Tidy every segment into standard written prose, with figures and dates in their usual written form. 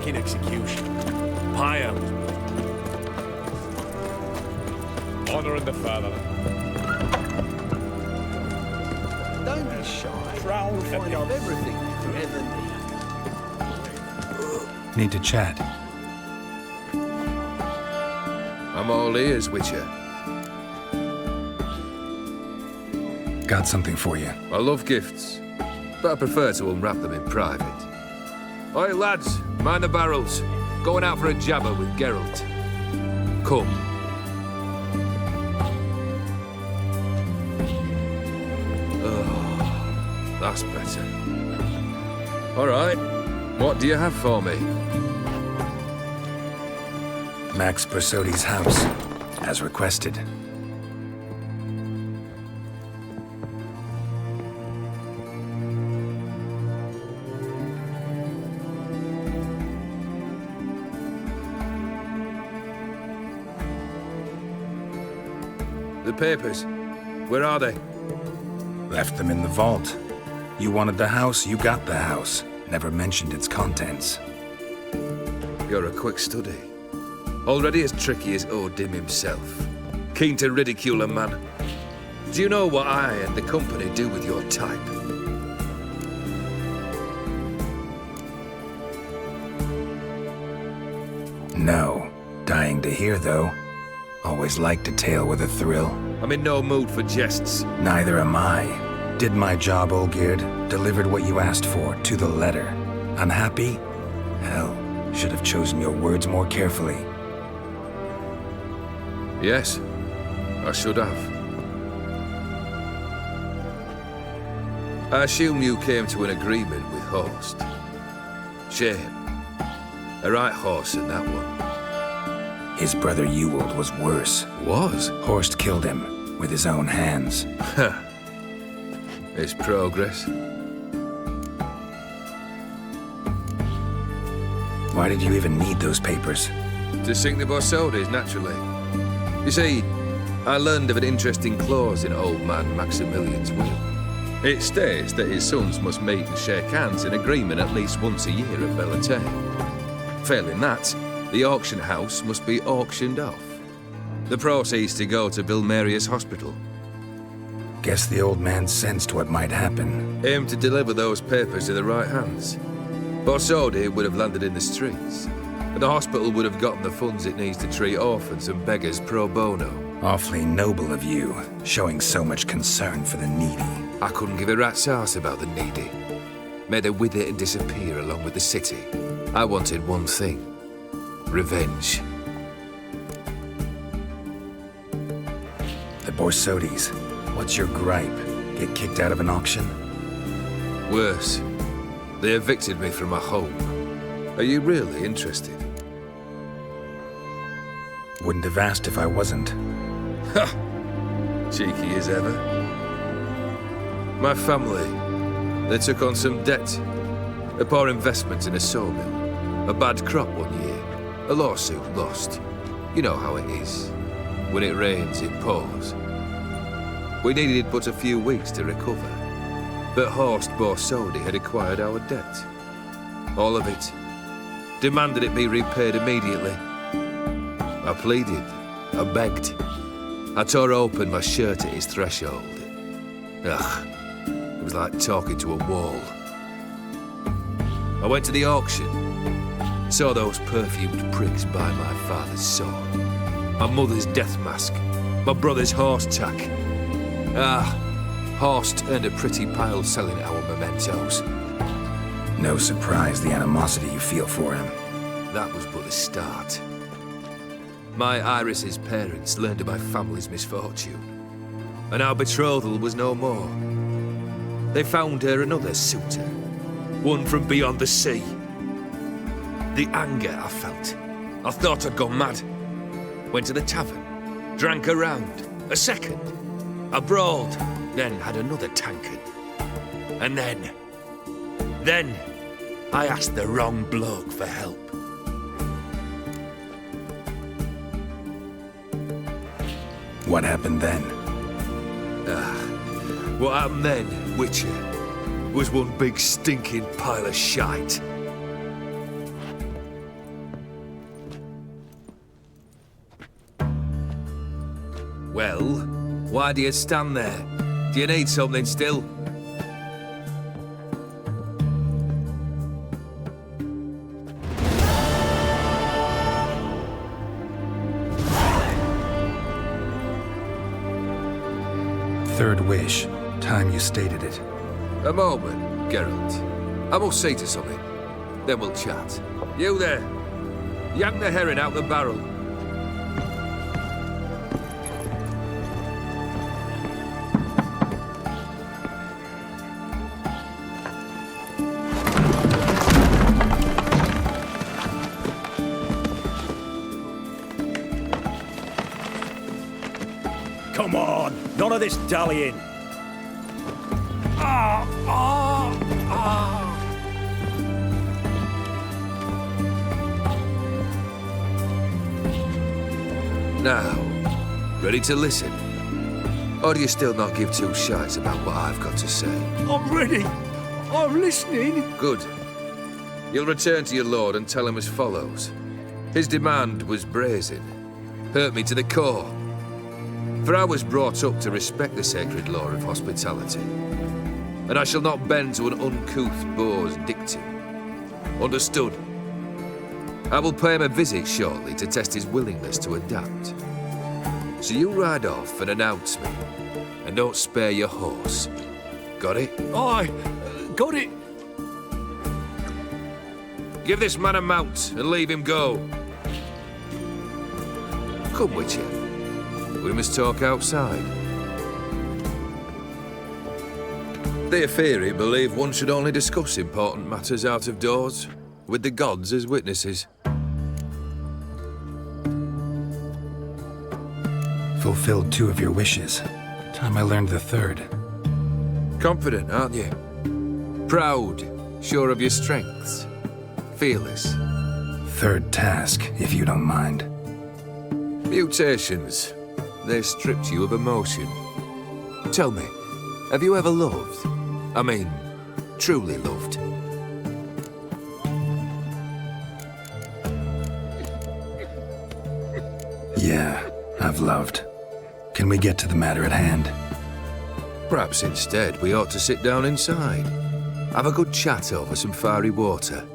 fucking execution. Piles. Honouring the fatherland. Don't be shy. Proud You'll of find your- everything you ever need. Need to chat. I'm all ears, Witcher. Got something for you. I love gifts, but I prefer to unwrap them in private. Oi, lads, mind the barrels. Going out for a jabber with Geralt. Come. Oh, that's better. All right, what do you have for me? Max Bersodi's house, as requested. The papers, where are they? Left them in the vault. You wanted the house, you got the house. Never mentioned its contents. You're a quick study. Already as tricky as Odin himself. Keen to ridicule a man. Do you know what I and the company do with your type? No. Dying to hear, though. Always liked a tale with a thrill. I'm in no mood for jests. Neither am I. Did my job, Olgierd. Delivered what you asked for, to the letter. Unhappy? Hell, should have chosen your words more carefully. Yes, I should have. I assume you came to an agreement with Horst. Shame. A right horse in that one. His brother Ewald was worse. Was? Horst killed him with his own hands. It's progress. Why did you even need those papers? To sink the Borsodis, naturally. You see, I learned of an interesting clause in old man Maximilian's will. It states that his sons must meet and shake hands in agreement at least once a year at Bellatane. Failing that, the auction house must be auctioned off. The proceeds to go to Vilmeria's hospital. Guess the old man sensed what might happen. Aim to deliver those papers to the right hands. Borsodi would have landed in the streets, and the hospital would have gotten the funds it needs to treat orphans and beggars pro bono. Awfully noble of you, showing so much concern for the needy. I couldn't give a rat's ass about the needy. Made her wither and disappear along with the city. I wanted one thing. Revenge. The Borsodis. What's your gripe? Get kicked out of an auction? Worse. They evicted me from my home. Are you really interested? Wouldn't have asked if I wasn't. Ha! Cheeky as ever. My family, they took on some debt. A poor investment in a sawmill. A bad crop one year. A lawsuit lost. You know how it is. When it rains, it pours. We needed but a few weeks to recover. But Horst Borsodi had acquired our debt. All of it. Demanded it be repaid immediately. I pleaded. I begged. I tore open my shirt at his threshold. Ugh. It was like talking to a wall. I went to the auction. Saw those perfumed pricks buy my father's sword. My mother's death mask. My brother's horse tack. Horst earned a pretty pile selling our mementos. No surprise the animosity you feel for him. That was but the start. My Iris's parents learned of my family's misfortune, and our betrothal was no more. They found her another suitor, one from beyond the sea. The anger I felt, I thought I'd gone mad. Went to the tavern, drank a round, a second, I brawled, then had another tankard. And then, I asked the wrong bloke for help. What happened then? What happened then, Witcher, was one big stinking pile of shite. Well, why do you stand there? Do you need something still? Third wish. Time you stated it. A moment, Geralt. I must see to something. Then we'll chat. You there. Yank the herring out the barrel. Come on, none of this dallying. Now, ready to listen? Or do you still not give two shites about what I've got to say? I'm ready. I'm listening. Good. You'll return to your lord and tell him as follows. His demand was brazen. Hurt me to the core. For I was brought up to respect the sacred law of hospitality. And I shall not bend to an uncouth boor's dictum. Understood? I will pay him a visit shortly to test his willingness to adapt. So you ride off and announce me. And don't spare your horse. Got it? Aye, got it. Give this man a mount and leave him go. Come, Witcher. We must talk outside. The Aetheri believe one should only discuss important matters out of doors, with the gods as witnesses. Fulfilled 2 of your wishes. Time I learned the third. Confident, aren't you? Proud, sure of your strengths. Fearless. Third task, if you don't mind. Mutations. They stripped you of emotion. Tell me, have you ever loved? I mean, truly loved? Yeah, I've loved. Can we get to the matter at hand? Perhaps instead we ought to sit down inside. Have a good chat over some fiery water.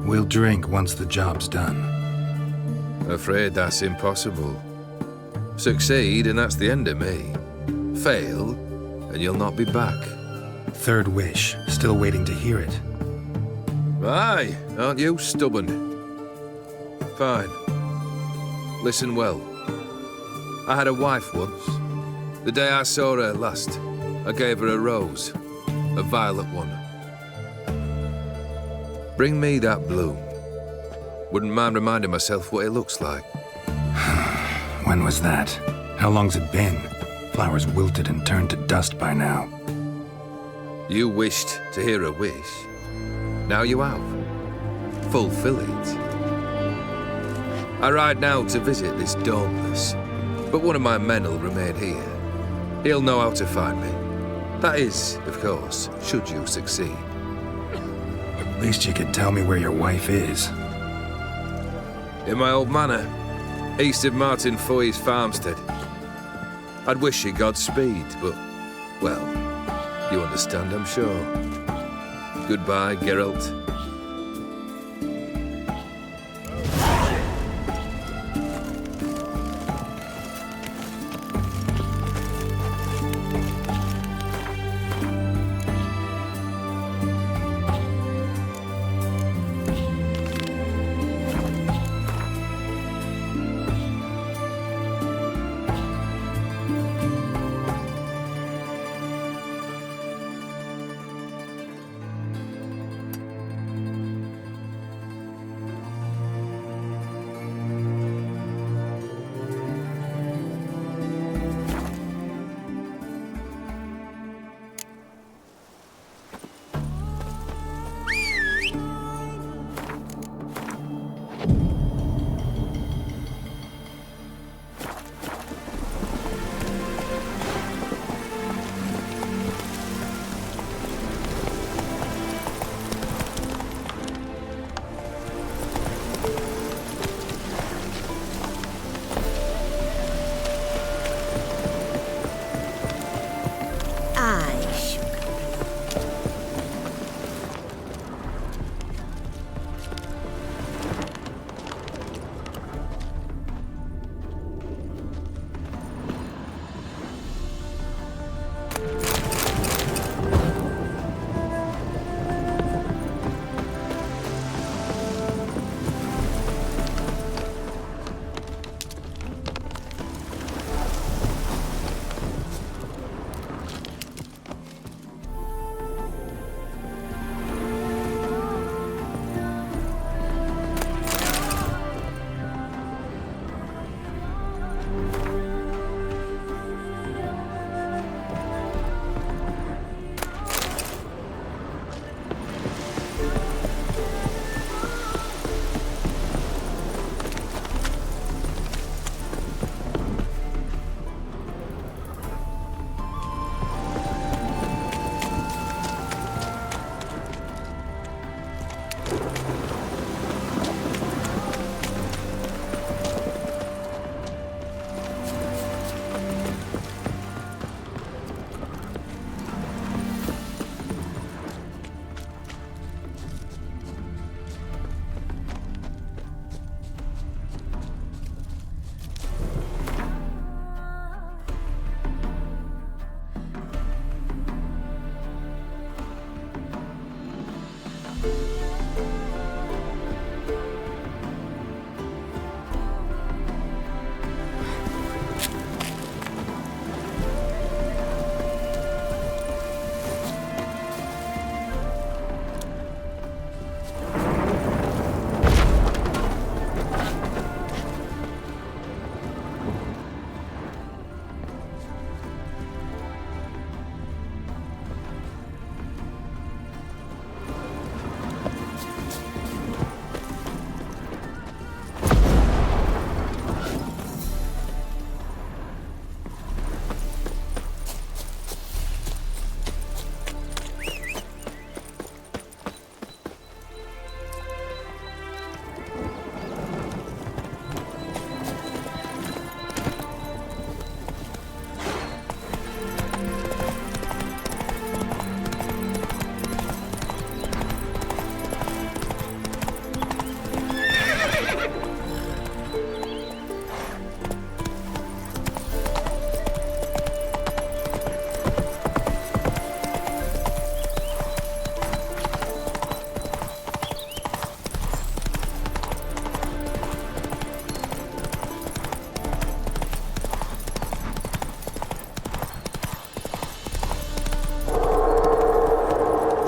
We'll drink once the job's done. Afraid that's impossible. Succeed and that's the end of me. Fail and you'll not be back. Third wish. Still waiting to hear it. Aye, aren't you stubborn? Fine. Listen well. I had a wife once. The day I saw her last, I gave her a rose. A violet one. Bring me that bloom. Wouldn't mind reminding myself what it looks like. When was that? How long's it been? Flowers wilted and turned to dust by now. You wished to hear a wish. Now you have. Fulfill it. I ride now to visit this dauntless, but one of my men will remain here. He'll know how to find me. That is, of course, should you succeed. At least you could tell me where your wife is. In my old manor, east of Martin Foy's farmstead. I'd wish you Godspeed, but, well, you understand, I'm sure. Goodbye, Geralt. my sugar.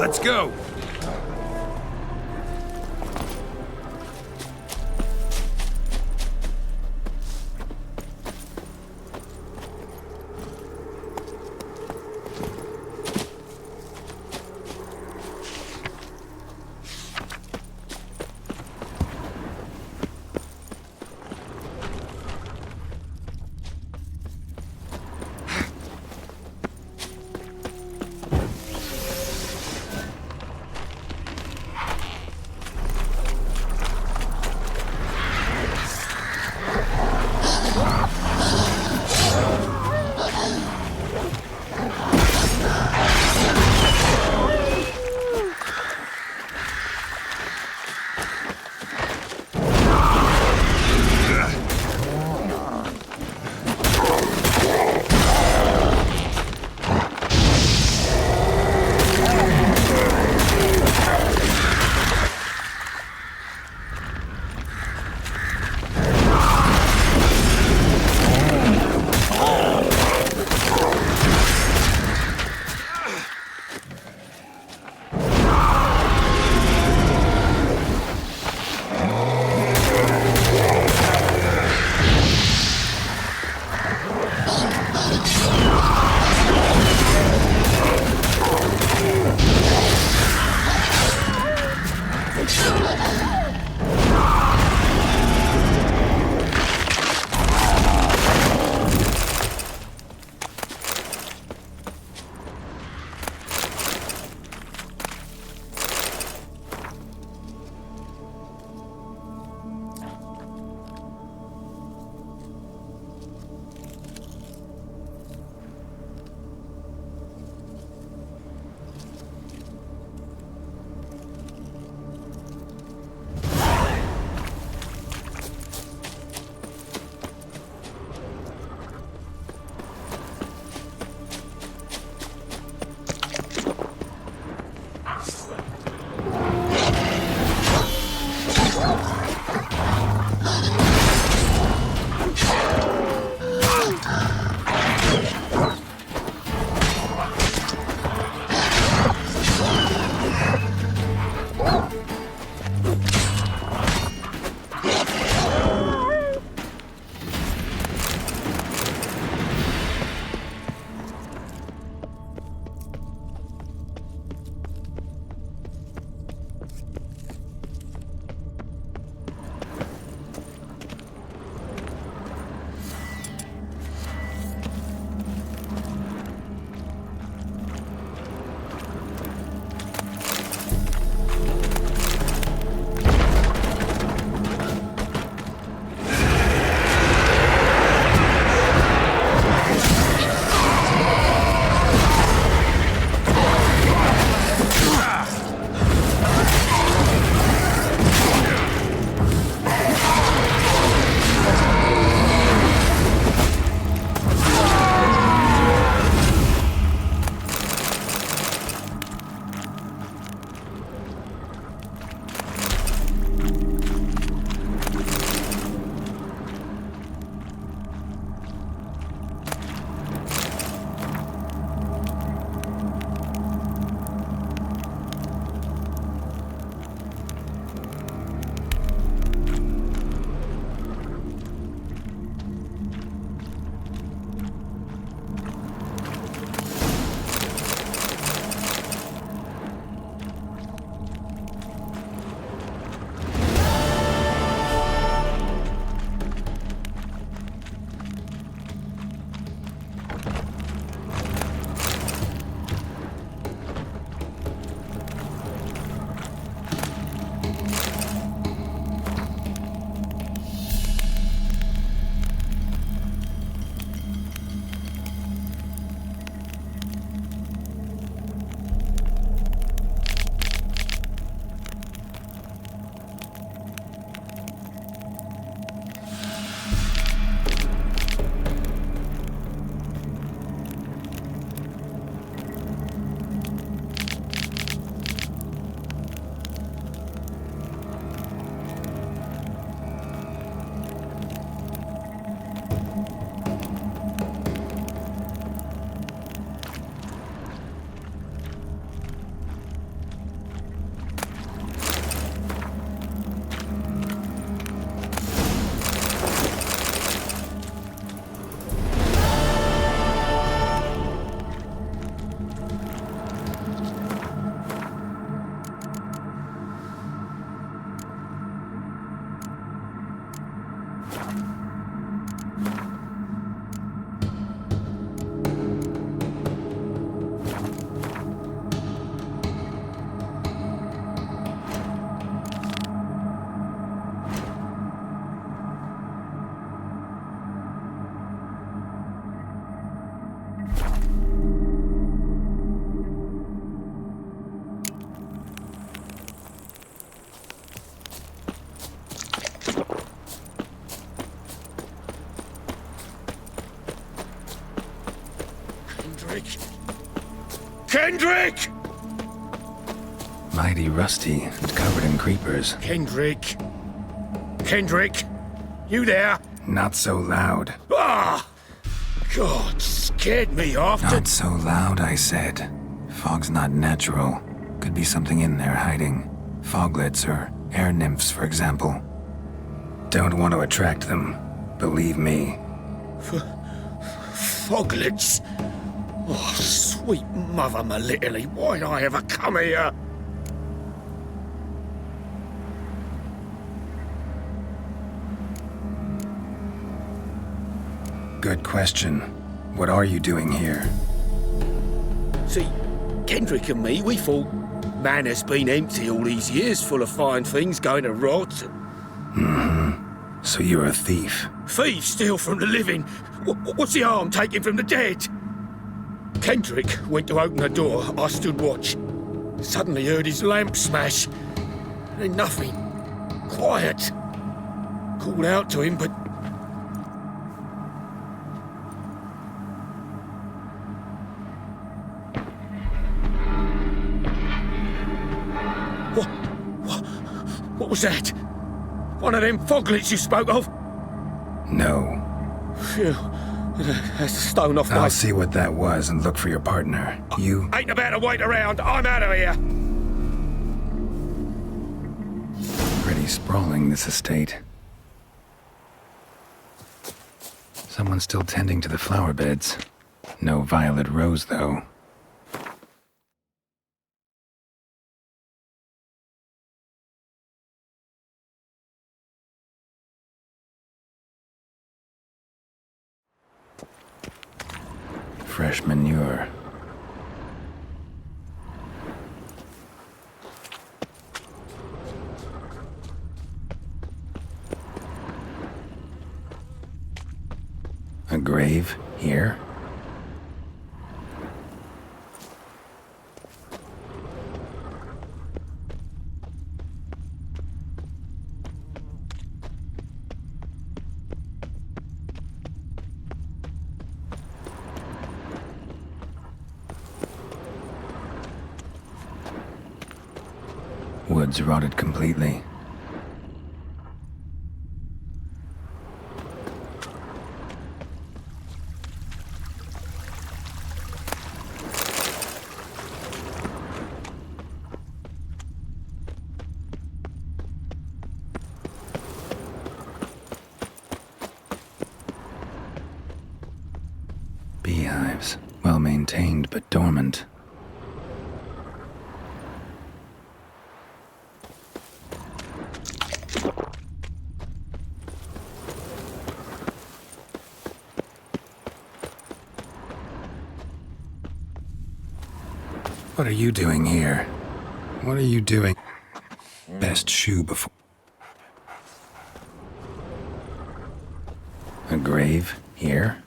Let's go! Kendrick! Kendrick! Mighty rusty and covered in creepers. Kendrick! Kendrick! You there? Not so loud. Ah! God, scared me off to... Not so loud, I said. Fog's not natural. Could be something in there hiding. Foglets or air nymphs, for example. Don't want to attract them. Believe me. Foglets? Oh, sweet mother Melitterly, why'd I ever come here? Good question. What are you doing here? See, Kendrick and me, we thought man has been empty all these years, full of fine things going to rot. So you're a thief. Thieves steal from the living. What's the harm taking from the dead? Kendrick went to open the door. I stood watch. Suddenly heard his lamp smash. Then nothing. Quiet. Called out to him, but... What was that? One of them foglets you spoke of? No. Phew. That's a stone off my... I'll see what that was and look for your partner. You... Ain't about to wait around. I'm out of here. Pretty sprawling, this estate. Someone's still tending to the flower beds. No violet rose, though. Fresh manure. A grave here? Woods rotted completely. Beehives, well maintained but dormant. What are you doing here? What are you doing? Best shoe before... A grave here?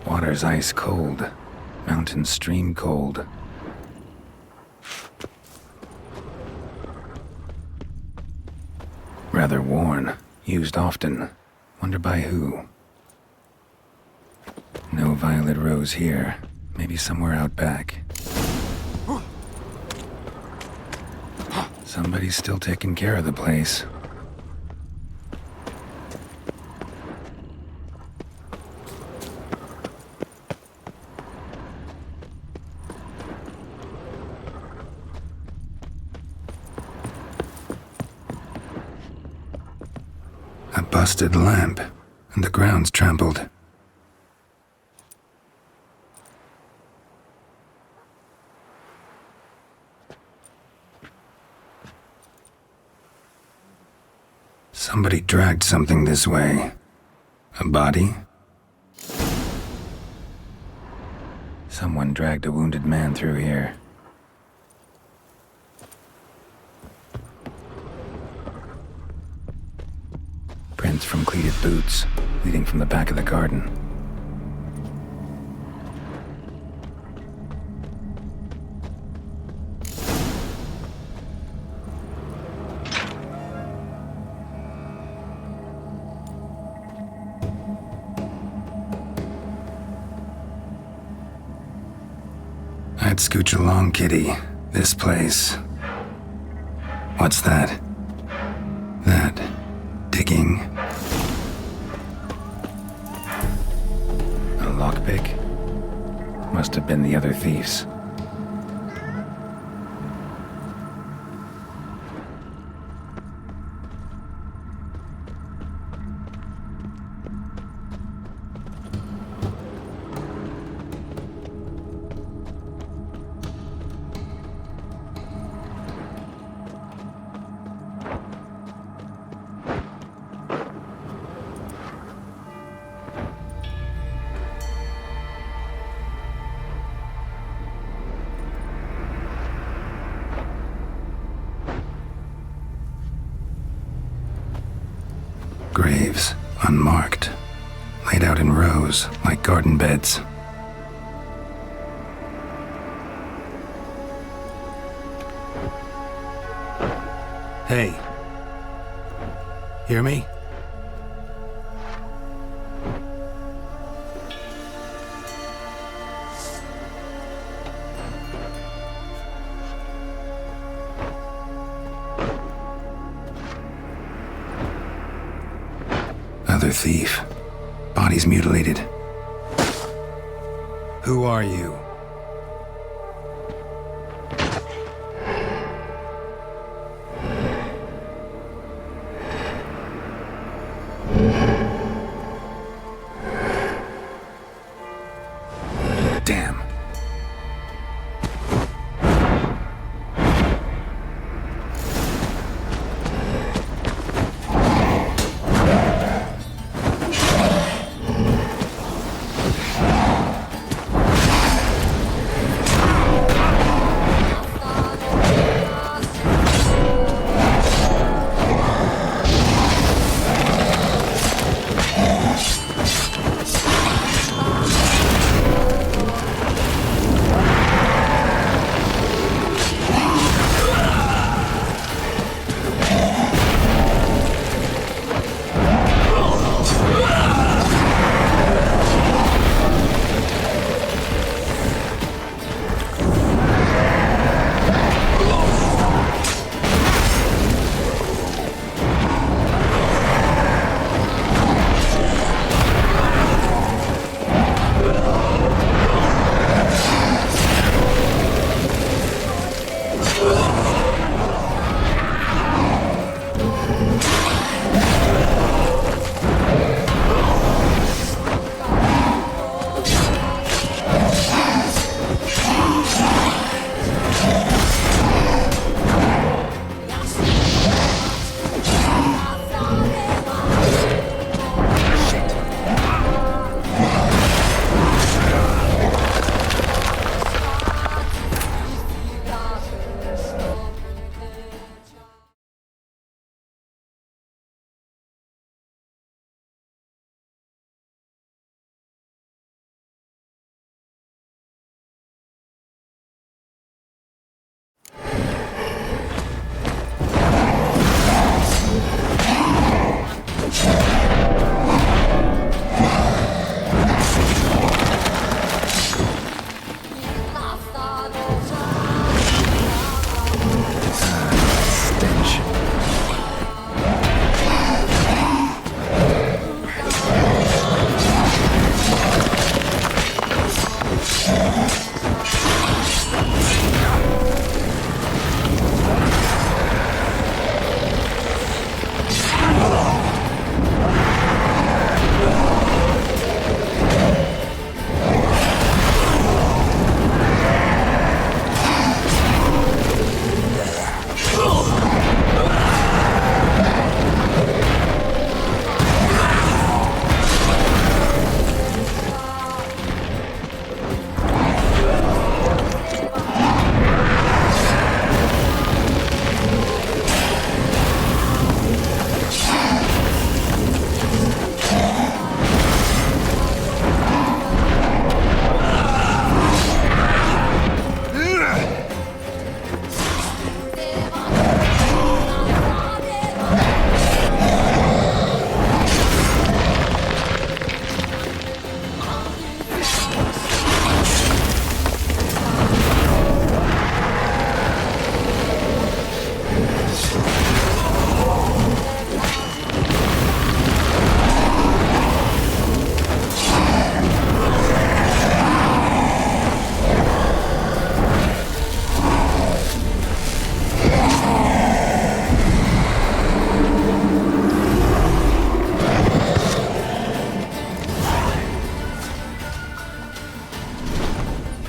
Water's ice cold. Mountain stream cold. Rather worn. Used often. Wonder by who? No violet rose here. Maybe somewhere out back. Somebody's still taking care of the place. A busted lamp, and the ground's trampled. Somebody dragged something this way. A body? Someone dragged a wounded man through here. Prints from cleated boots, leading from the back of the garden. I'd scooch along, kitty. This place. What's that? That digging. A lockpick? Must have been the other thieves. Graves, unmarked, laid out in rows like garden beds. Hey. Hear me? Other thief. Bodies mutilated. Who are you? Damn.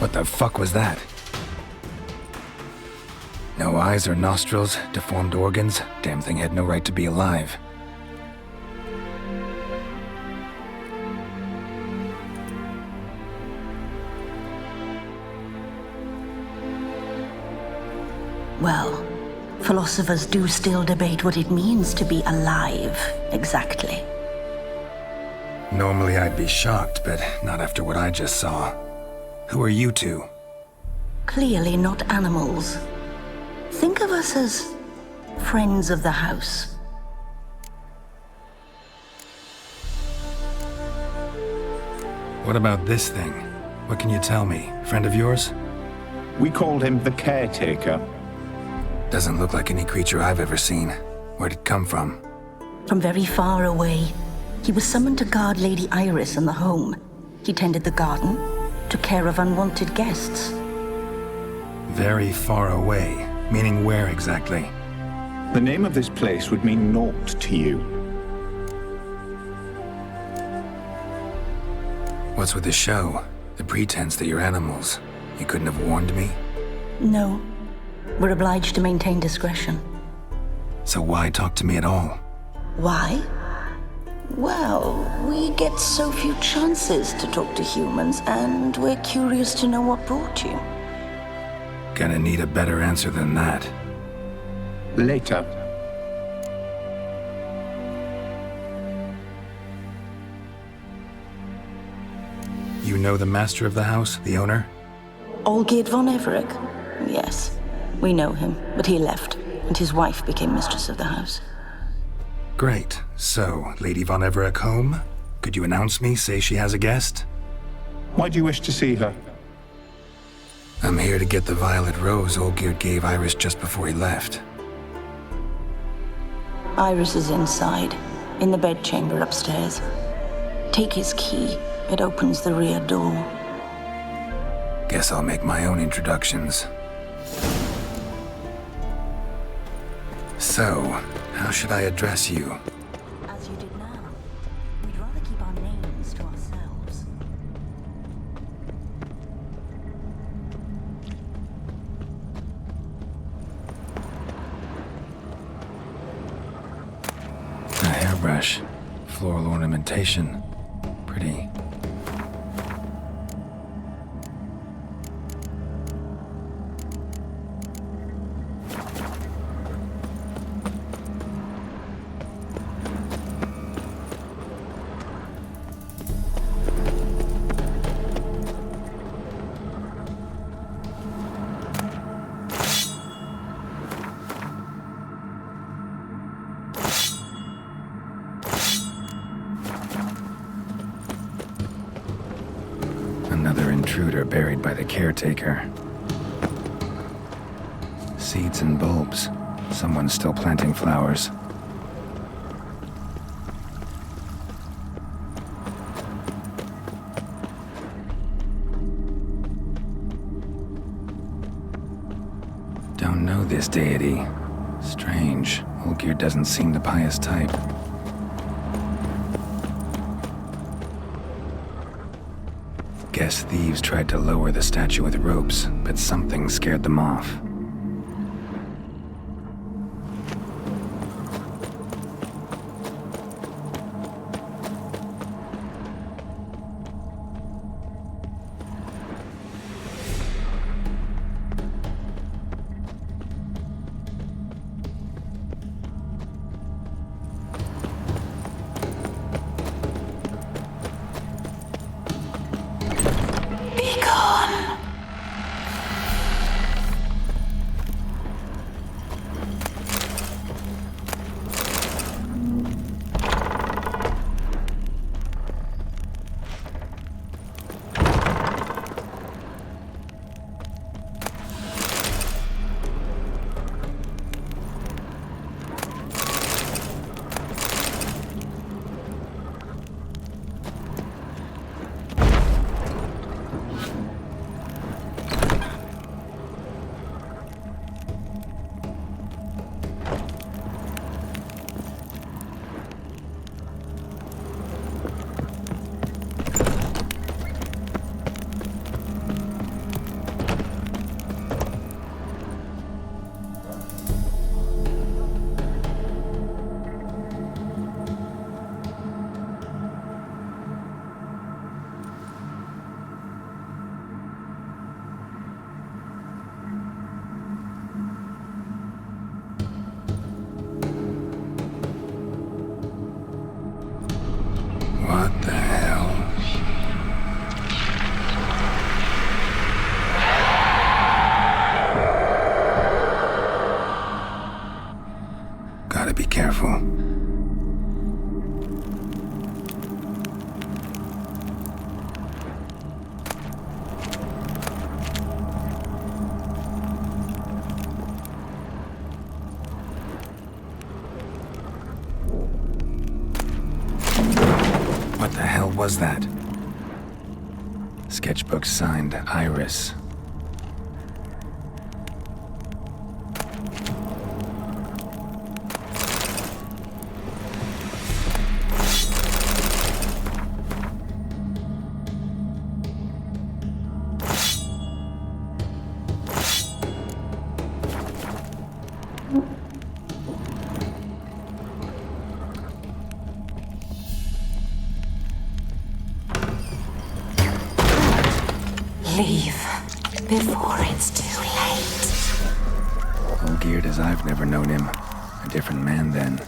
What the fuck was that? No eyes or nostrils, deformed organs. Damn thing had no right to be alive. Well, philosophers do still debate what it means to be alive, exactly. Normally I'd be shocked, but not after what I just saw. Who are you two? Clearly not animals. Think of us as friends of the house. What about this thing? What can you tell me? Friend of yours? We called him the Caretaker. Doesn't look like any creature I've ever seen. Where'd it come from? From very far away. He was summoned to guard Lady Iris and the home. He tended the garden, took care of unwanted guests. Very far away. Meaning where exactly? The name of this place would mean naught to you. What's with the show? The pretense that you're animals. You couldn't have warned me? No. We're obliged to maintain discretion. So why talk to me at all? Why? Well, we get so few chances to talk to humans, and we're curious to know what brought you. Gonna need a better answer than that. Later. You know the master of the house, the owner? Olgierd von Everec? Yes. We know him, but he left, and his wife became mistress of the house. Great. So, Lady von Everec home? Could you announce me, say she has a guest? Why do you wish to see her? I'm here to get the violet rose Olgierd gave Iris just before he left. Iris is inside, in the bedchamber upstairs. Take his key. It opens the rear door. Guess I'll make my own introductions. So, how should I address you? As you did now. We'd rather keep our names to ourselves. A hairbrush. Floral ornamentation. Pretty. Another intruder buried by the caretaker. Seeds and bulbs. Someone's still planting flowers. Don't know this deity. Strange. Olgierd doesn't seem the pious type. Guess thieves tried to lower the statue with ropes, but something scared them off. What the hell? Gotta be careful. What the hell was that? Sketchbook signed Iris. Leave before it's too late. Olgierd as I've never known him. A different man then.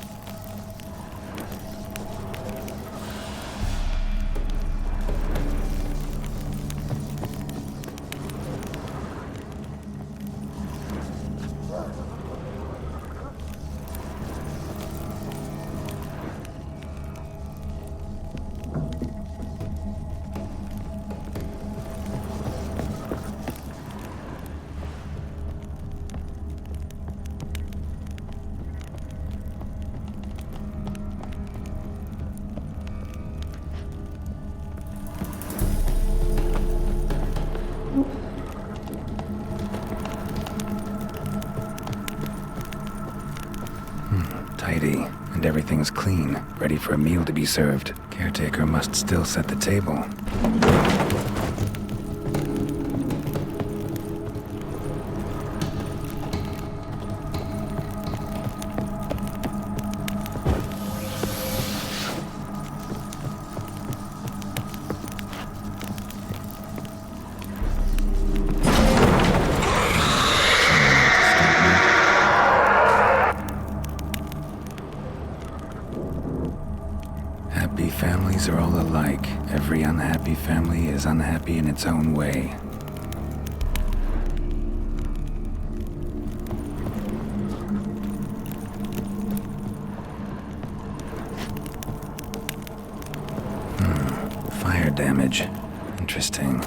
Tidy, and everything's clean, ready for a meal to be served. Caretaker must still set the table. Happy families are all alike. Every unhappy family is unhappy in its own way. Fire damage. Interesting.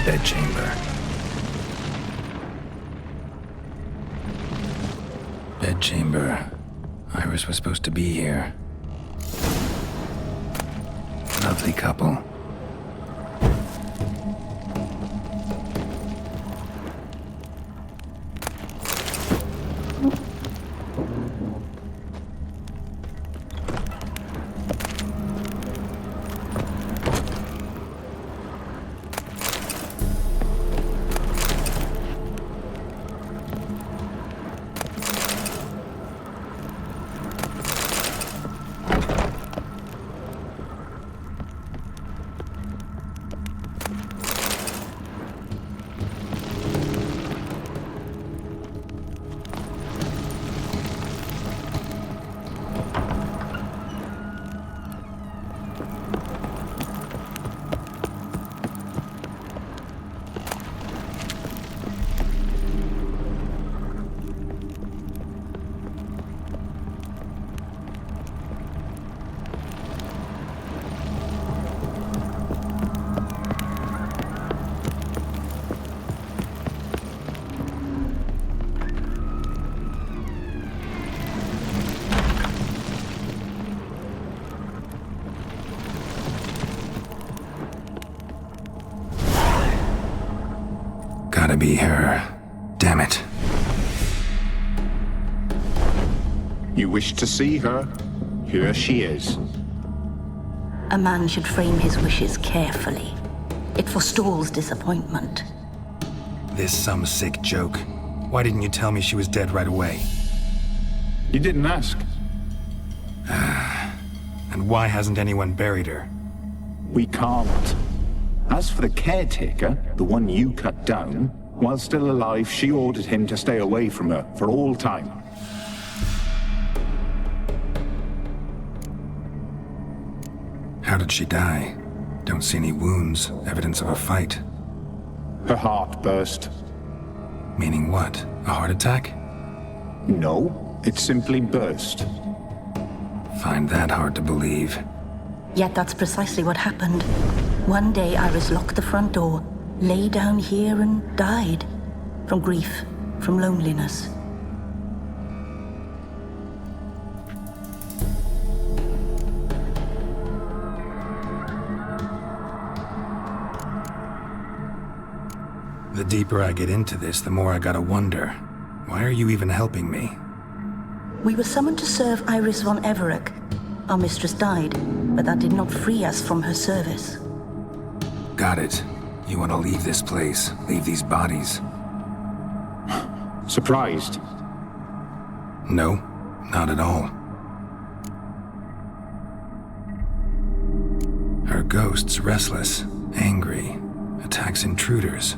Bedchamber. Bedchamber. Iris was supposed to be here. Lovely couple. Gotta be her. Damn it. You wish to see her? Here she is. A man should frame his wishes carefully. It forestalls disappointment. This some sick joke. Why didn't you tell me she was dead right away? You didn't ask. And why hasn't anyone buried her? We can't. As for the caretaker, the one you cut down, while still alive, she ordered him to stay away from her for all time. How did she die? Don't see any wounds, evidence of a fight. Her heart burst. Meaning what? A heart attack? No, it simply burst. Find that hard to believe. Yet that's precisely what happened. One day Iris locked the front door, lay down here and died. From grief, from loneliness. The deeper I get into this, the more I gotta wonder. Why are you even helping me? We were summoned to serve Iris von Everec. Our mistress died, but that did not free us from her service. Got it. You want to leave this place, leave these bodies. Surprised? No, not at all. Her ghost's restless, angry, attacks intruders.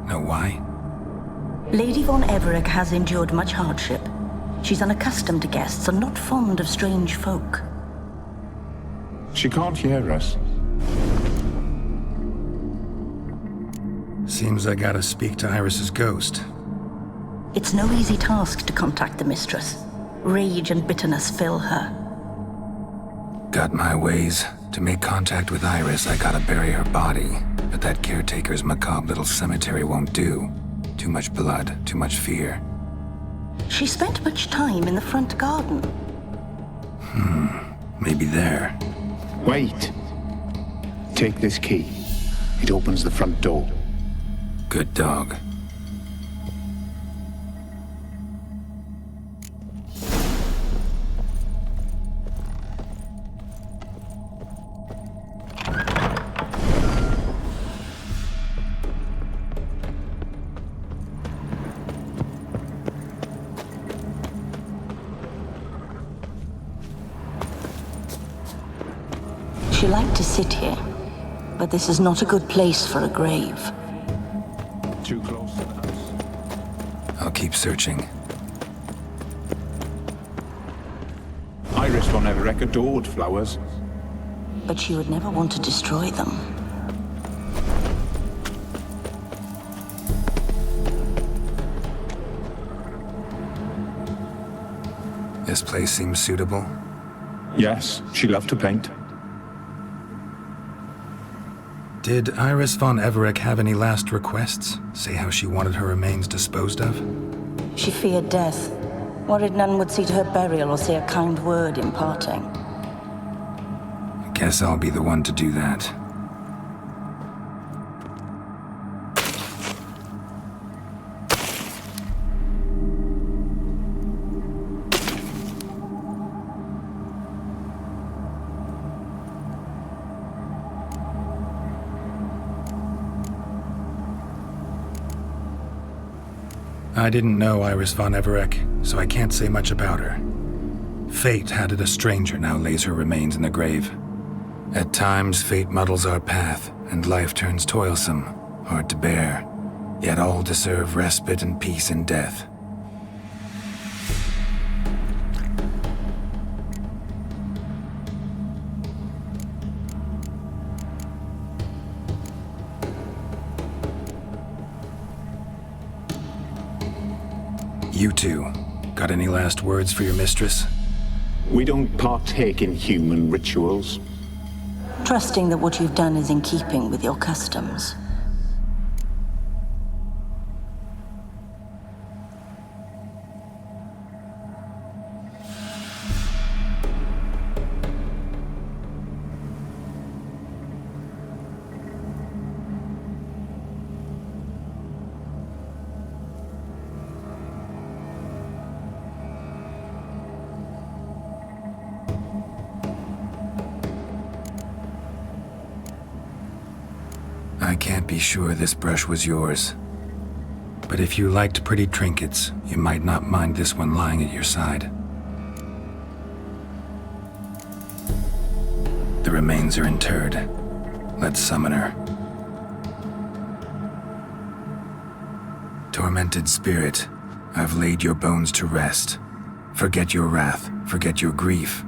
Know why? Lady von Everec has endured much hardship. She's unaccustomed to guests and not fond of strange folk. She can't hear us. Seems I gotta speak to Iris's ghost. It's no easy task to contact the mistress. Rage and bitterness fill her. Got my ways. To make contact with Iris, I gotta bury her body. But that caretaker's macabre little cemetery won't do. Too much blood, too much fear. She spent much time in the front garden. Maybe there. Wait. Take this key. It opens the front door. Good dog. She liked to sit here, but this is not a good place for a grave. Too close to the house. I'll keep searching. Iris von Everec adored flowers. But she would never want to destroy them. This place seems suitable. Yes, she loved to paint. Did Iris von Everec have any last requests? Say how she wanted her remains disposed of? She feared death, worried none would see to her burial or say a kind word in parting. Guess I'll be the one to do that. I didn't know Iris von Everec, so I can't say much about her. Fate had it a stranger now lays her remains in the grave. At times, fate muddles our path, and life turns toilsome, hard to bear. Yet all deserve respite and peace in death. You two, got any last words for your mistress? We don't partake in human rituals. Trusting that what you've done is in keeping with your customs. I can't be sure this brush was yours. But if you liked pretty trinkets, you might not mind this one lying at your side. The remains are interred. Let's summon her. Tormented spirit, I've laid your bones to rest. Forget your wrath, forget your grief.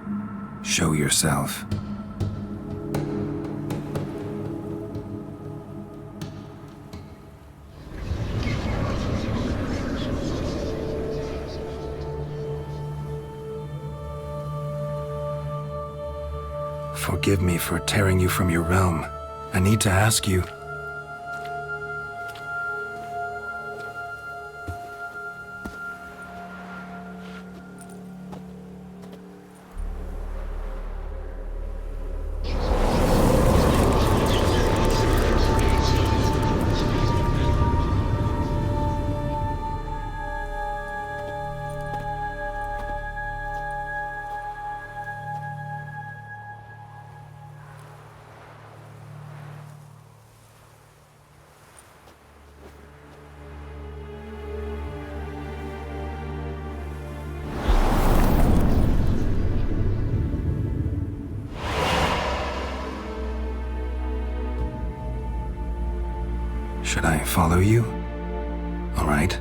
Show yourself. Forgive me for tearing you from your realm. I need to ask you. Should I follow you? All right.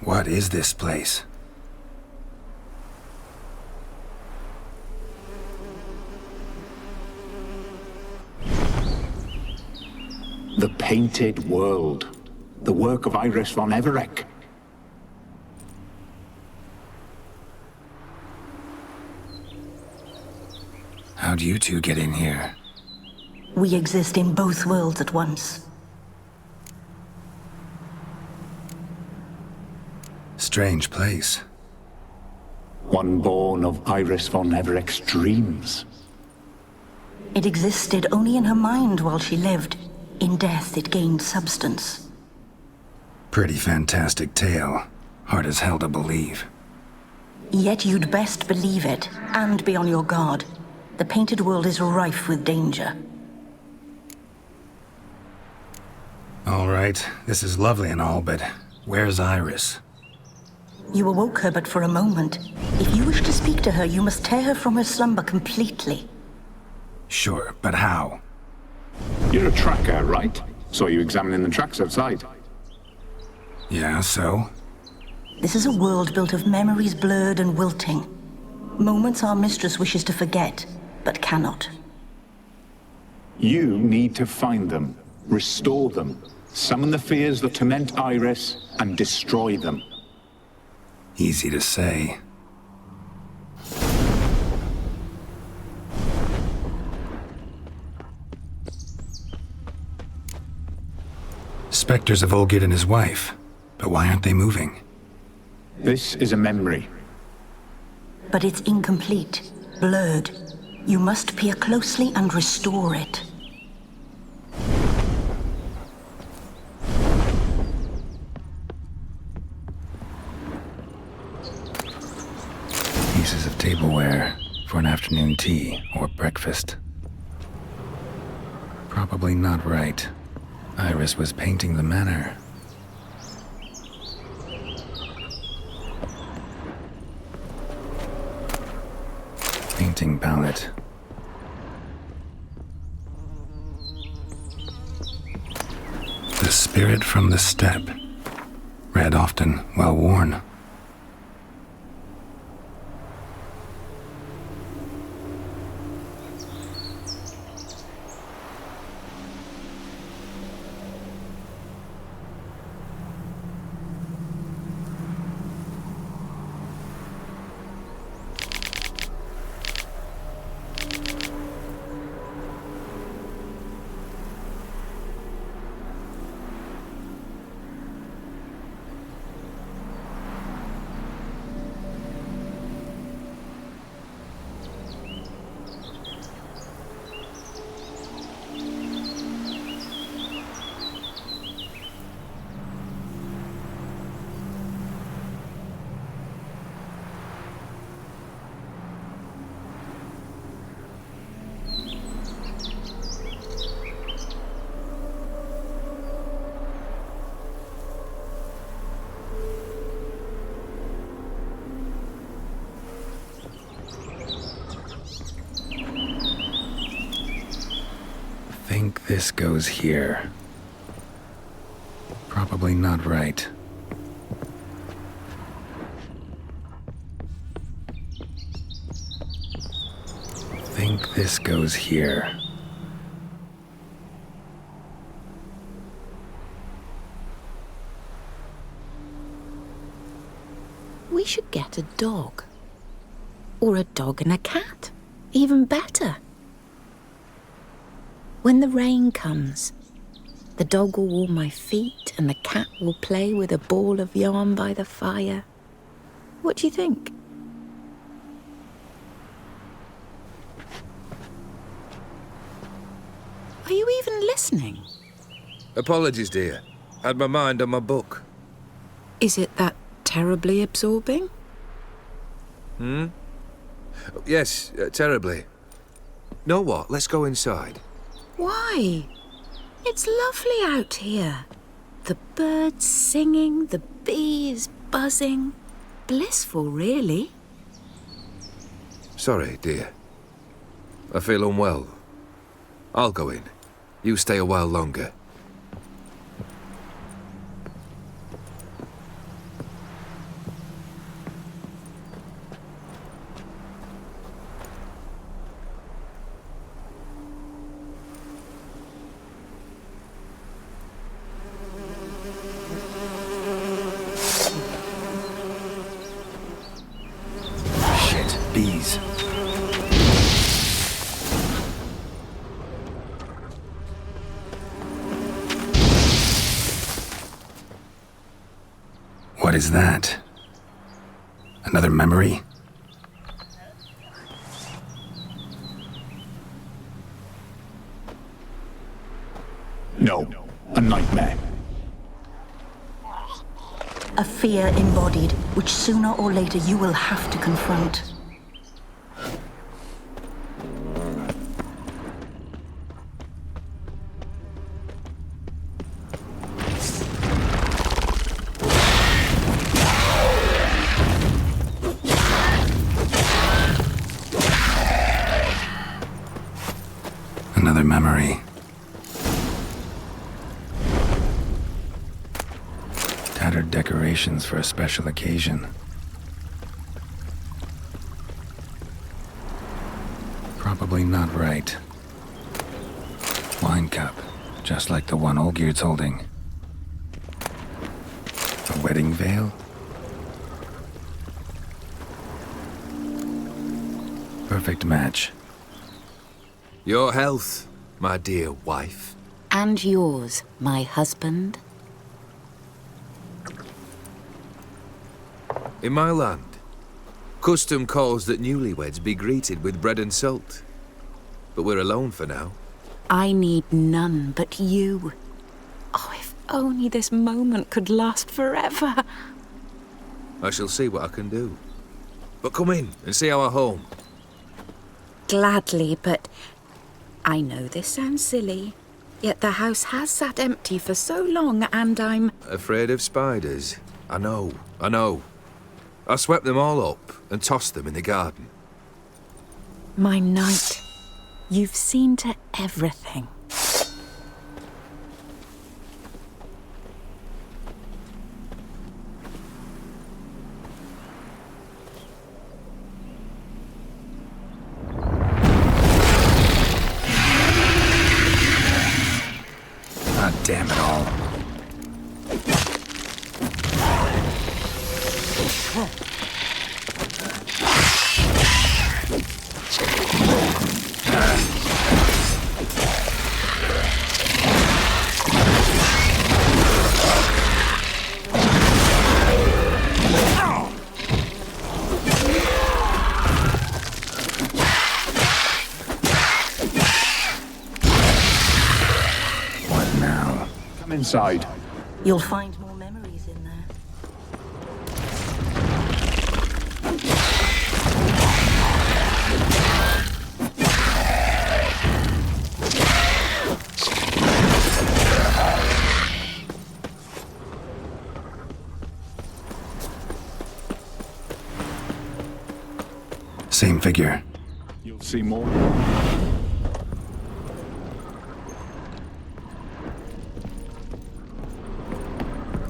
What is this place? The Painted World. The work of Iris von Everec. How'd you two get in here? We exist in both worlds at once. Strange place. One born of Iris von Everec's dreams. It existed only in her mind while she lived. In death, it gained substance. Pretty fantastic tale. Hard as hell to believe. Yet you'd best believe it, and be on your guard. The Painted World is rife with danger. All right, this is lovely and all, but where's Iris? You awoke her but for a moment. If you wish to speak to her, you must tear her from her slumber completely. Sure, but how? You're a tracker, right? Saw you examining the tracks outside. Yeah, so? This is a world built of memories blurred and wilting. Moments our mistress wishes to forget, but cannot. You need to find them, restore them, summon the fears that torment Iris, and destroy them. Easy to say. Spectres of Olgierd and his wife. But why aren't they moving? This is a memory. But it's incomplete, blurred. You must peer closely and restore it. Pieces of tableware for an afternoon tea or breakfast. Probably not right. Iris was painting the manor. Painting palette. The spirit from the steppe. Read often, well worn. I think this goes here. Probably not right. I think this goes here. We should get a dog. Or a dog and a cat. Even better. When the rain comes, the dog will warm my feet and the cat will play with a ball of yarn by the fire. What do you think? Are you even listening? Apologies, dear. Had my mind on my book. Is it that terribly absorbing? Yes, terribly. Know what? Let's go inside. Why? It's lovely out here. The birds singing, the bees buzzing. Blissful, really. Sorry, dear. I feel unwell. I'll go in. You stay a while longer. Bees. What is that? Another memory? No, a nightmare. A fear embodied, which sooner or later you will have to confront. Another memory. Tattered decorations for a special occasion. Probably not right. Wine cup, just like the one Olgierd's holding. A wedding veil? Perfect match. Your health, my dear wife. And yours, my husband. In my land, custom calls that newlyweds be greeted with bread and salt. But we're alone for now. I need none but you. Oh, if only this moment could last forever. I shall see what I can do. But come in and see our home. Gladly, but I know this sounds silly, yet the house has sat empty for so long and I'm... Afraid of spiders? I know. I swept them all up and tossed them in the garden. My knight, you've seen to everything. God damn it all. Inside. You'll find more memories in there. Same figure. You'll see more.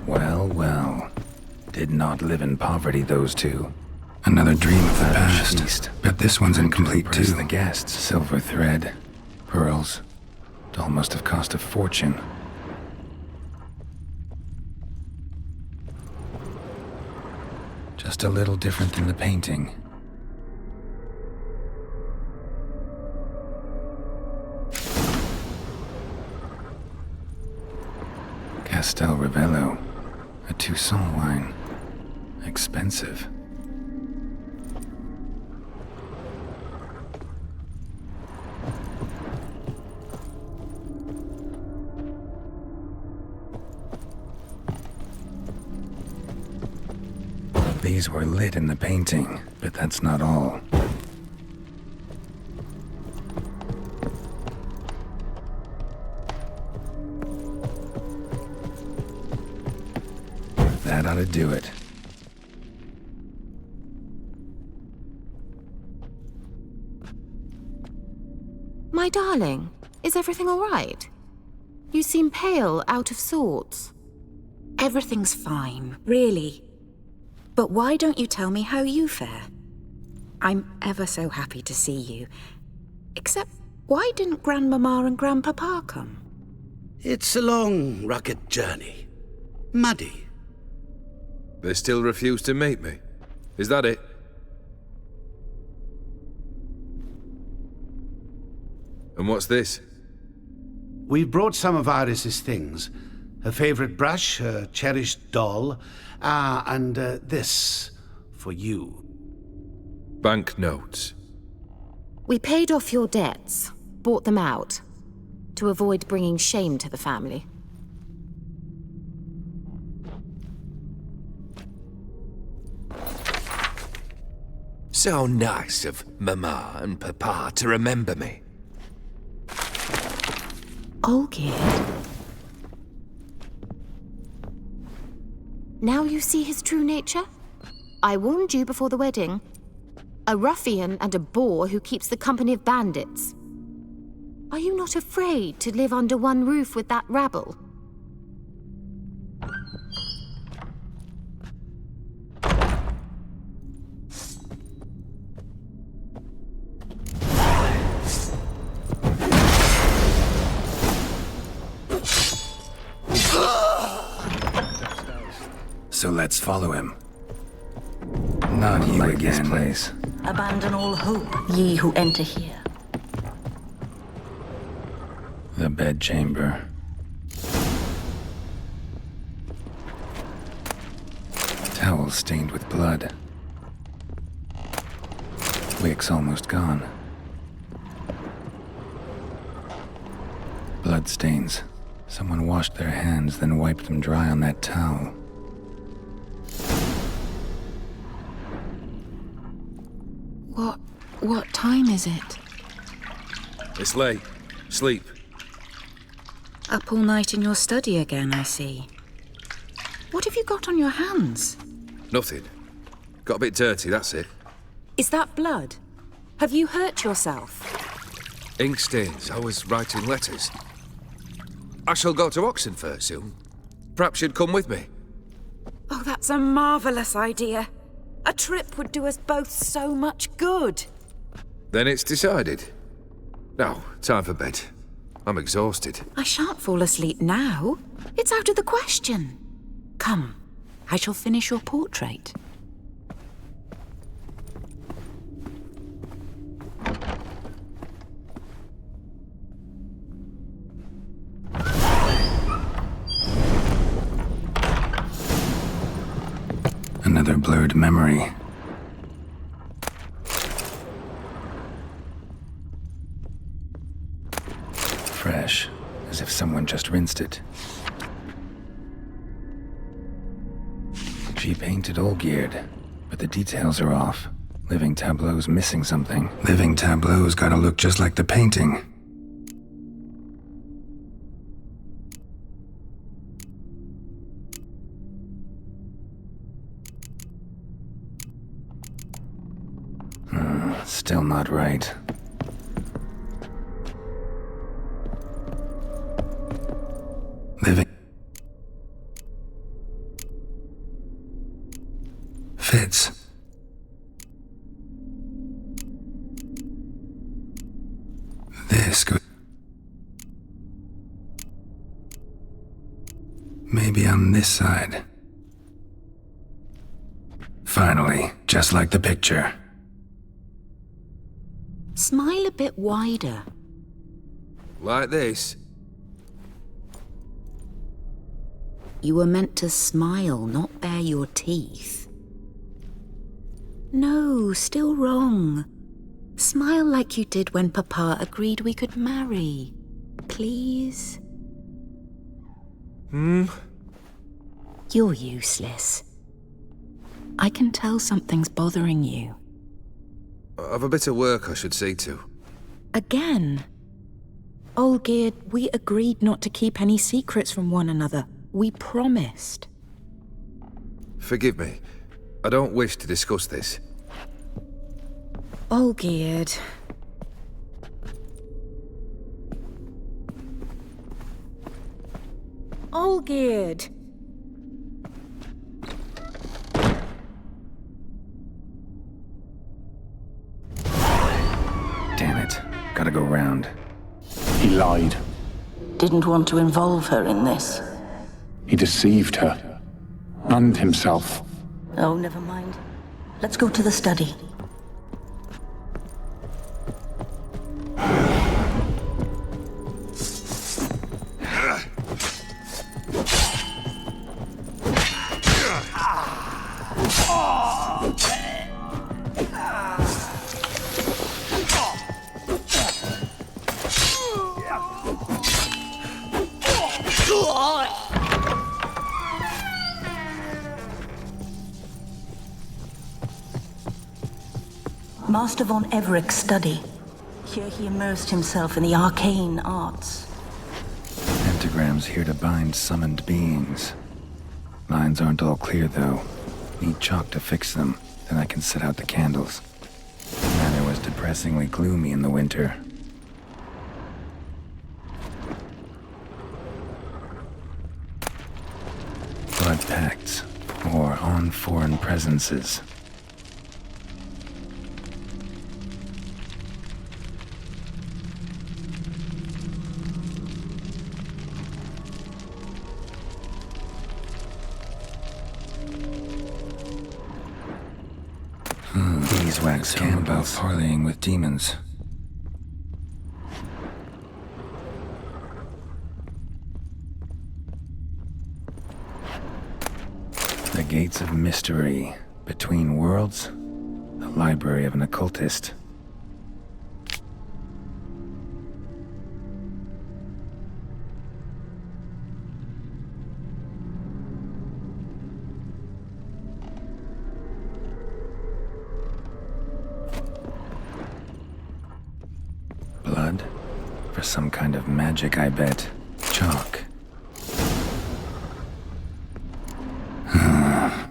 Well. Did not live in poverty, those two. Another dream of the past. But this one's incomplete too. The guests. Silver thread. Pearls. Doll must have cost a fortune. Just a little different than the painting. Castel Ravello. A Toussaint wine. Expensive. These were lit in the painting, but that's not all. That ought to do it. My darling, is everything all right? You seem pale, out of sorts. Everything's fine, really. But why don't you tell me how you fare? I'm ever so happy to see you. Except, why didn't Grandmama and Grandpapa come? It's a long, rugged journey. Muddy. They still refuse to meet me. Is that it? And what's this? We've brought some of Iris's things. Her favorite brush, her cherished doll, and this for you. Banknotes. We paid off your debts, bought them out, to avoid bringing shame to the family. So nice of Mama and Papa to remember me. Olgierd. Now you see his true nature? I warned you before the wedding. A ruffian and a boor who keeps the company of bandits. Are you not afraid to live under one roof with that rabble? So let's follow him. Not you like again. This place. Abandon all hope, ye who enter here. The bedchamber. candles stained with blood. Wick's almost gone. Bloodstains. Someone washed their hands, then wiped them dry on that towel. What time is it? It's late. Sleep. Up all night in your study again, I see. What have you got on your hands? Nothing. Got a bit dirty, that's it. Is that blood? Have you hurt yourself? Ink stains. I was writing letters. I shall go to Oxenfurt soon. Perhaps you'd come with me. Oh, that's a marvellous idea. A trip would do us both so much good. Then it's decided. Now, time for bed. I'm exhausted. I shan't fall asleep now. It's out of the question. Come, I shall finish your portrait. Another blurred memory. Fresh, as if someone just rinsed it. She painted Olgierd, but the details are off. Living Tableau's missing something. Living Tableau's gotta look just like the painting. Still not right. Living... fits. This could... maybe on this side. Finally, just like the picture. Smile a bit wider. Like this? You were meant to smile, not bare your teeth. No, still wrong. Smile like you did when Papa agreed we could marry. Please? You're useless. I can tell something's bothering you. I've a bit of work I should see to. Again? Olgierd, we agreed not to keep any secrets from one another. We promised. Forgive me. I don't wish to discuss this. Olgierd. Olgierd! Damn it. Gotta go round. He lied. Didn't want to involve her in this. He deceived her. And himself. Oh, never mind. Let's go to the study. Master von Everec's study. Here he immersed himself in the arcane arts. Pentagrams here to bind summoned beings. Lines aren't all clear, though. Need chalk to fix them, then I can set out the candles. The manor was depressingly gloomy in the winter. Blood pacts, or on foreign presences. Beeswax came about parleying with demons. The gates of mystery. Between worlds. The library of an occultist. Blood? For some kind of magic, I bet. Chalk.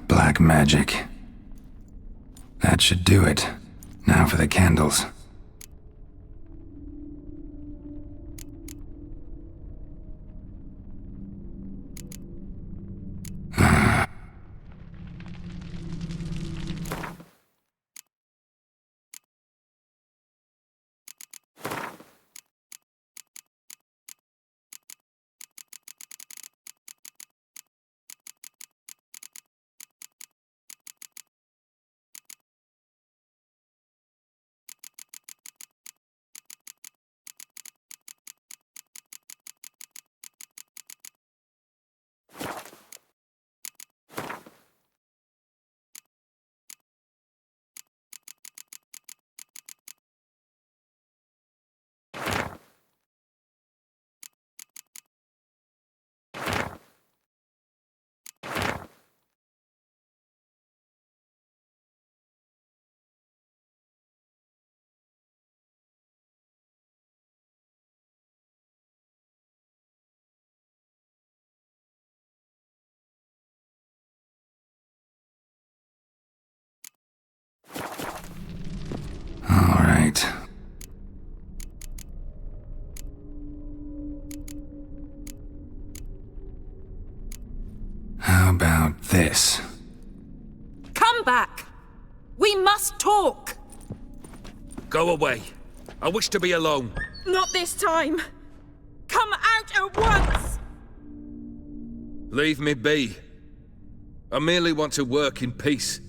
Black magic. That should do it. Now for the candles. All right. How about this? Come back! We must talk! Go away. I wish to be alone. Not this time! Come out at once! Leave me be. I merely want to work in peace.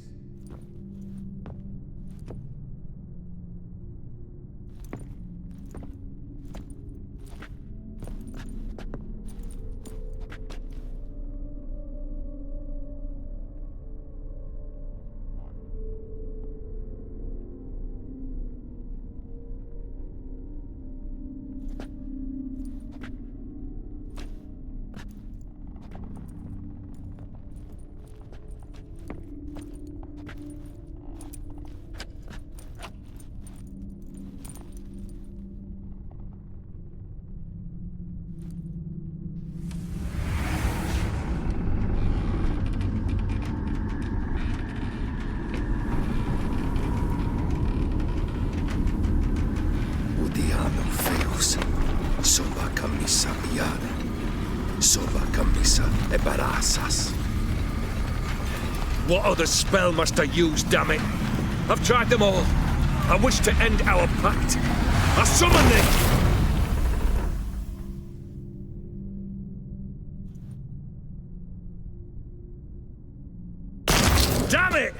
Soba camisa piada. Soba camisa e barasas. What other spell must I use, damn it? I've tried them all. I wish to end our pact. I summon thee! Damn it!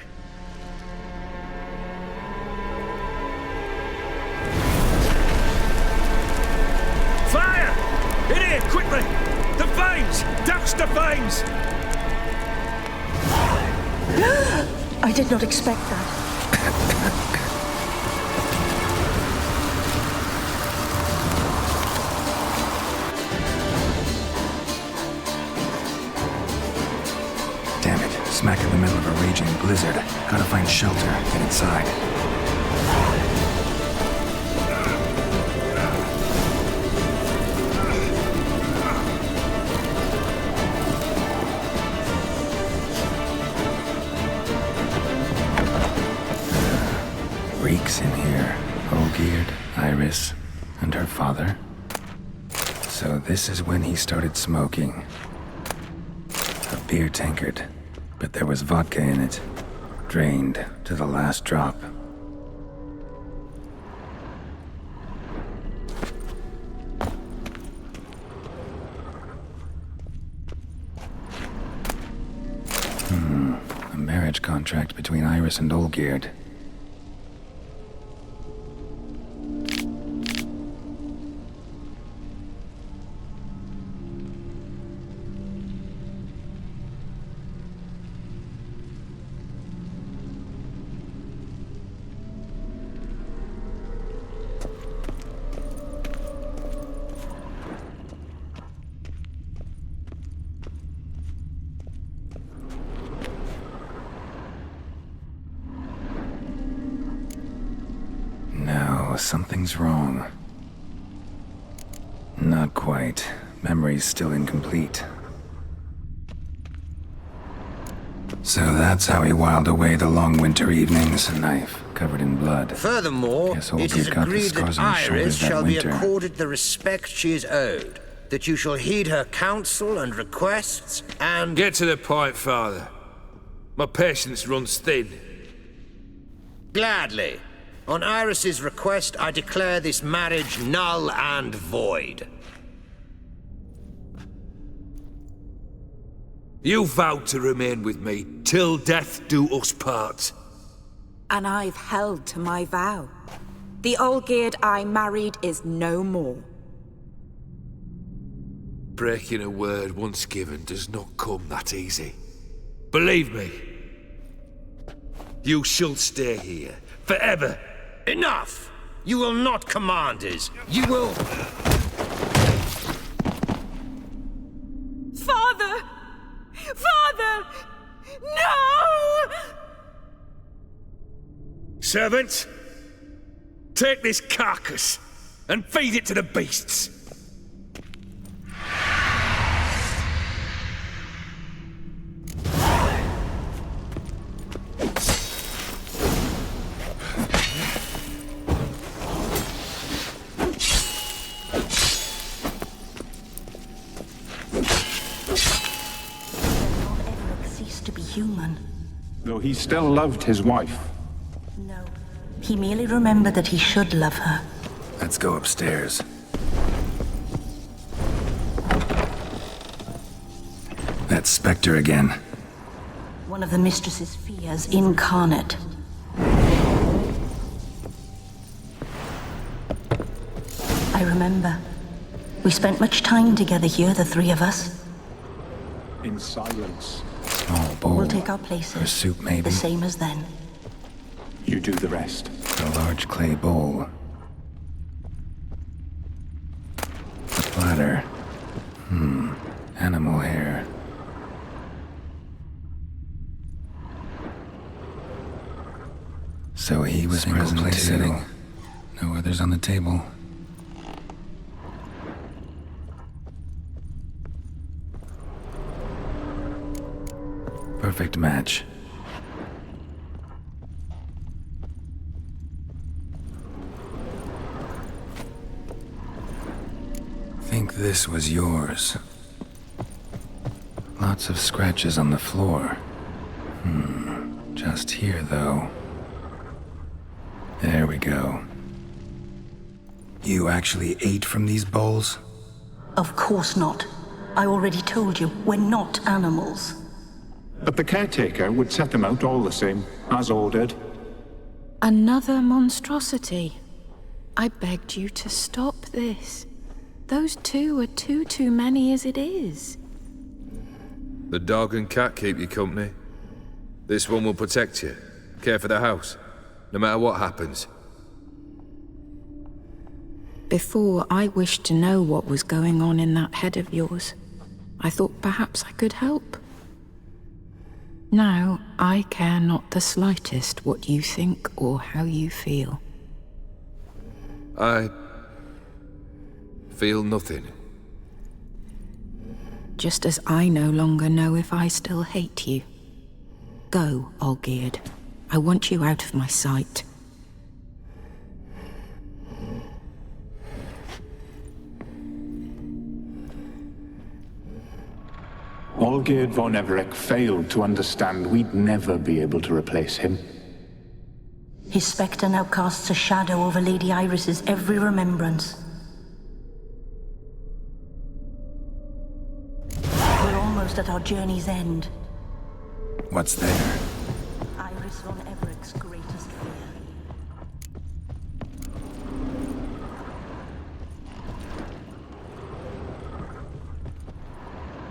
Fire! In here, quickly! The flames! Douse the flames! I did not expect that. Damn it. Smack in the middle of a raging blizzard. Gotta find shelter. Get inside. Reeks in here. Olgierd, Iris, and her father. So this is when he started smoking. A beer tankard, but there was vodka in it. Drained to the last drop. A marriage contract between Iris and Olgierd. something's wrong. Not quite. Memory's still incomplete. So that's how he whiled away the long winter evenings, a knife covered in blood. Furthermore, Guess it is Olgierd got the agreed scars that on his shoulders Iris that shall be winter. accorded the respect she is owed, that you shall heed her counsel and requests, and... Get to the point, Father. My patience runs thin. Gladly. On Iris's request, I declare this marriage null and void. You vowed to remain with me till death do us part. And I've held to my vow. The Olgierd I married is no more. Breaking a word once given does not come that easy. Believe me. You shall stay here, forever. Enough! You will not command us. You will... Father! Father! No! Servant, take this carcass and feed it to the beasts. Human. Though he still loved his wife. No. He merely remembered that he should love her. Let's go upstairs. That specter again. One of the mistress's fears incarnate. I remember. We spent much time together here, the three of us. In silence. Small bowl. We'll take our places. For soup, maybe. The same as then. You do the rest. A large clay bowl. A platter. Animal hair. So he was present too. Sitting. No others on the table. Perfect match. Think this was yours. Lots of scratches on the floor. Just here, though. There we go. You actually ate from these bowls? Of course not. I already told you, we're not animals. But the caretaker would set them out all the same, as ordered. Another monstrosity. I begged you to stop this. Those two are too many as it is. The dog and cat keep you company. This one will protect you, care for the house, no matter what happens. Before, I wished to know what was going on in that head of yours. I thought perhaps I could help. Now, I care not the slightest what you think or how you feel. I feel nothing. Just as I no longer know if I still hate you. Go, Olgierd. I want you out of my sight. Olgierd von Everec failed to understand we'd never be able to replace him. His spectre now casts a shadow over Lady Iris's every remembrance. We're almost at our journey's end. What's there? Iris von Everec's greatest fear.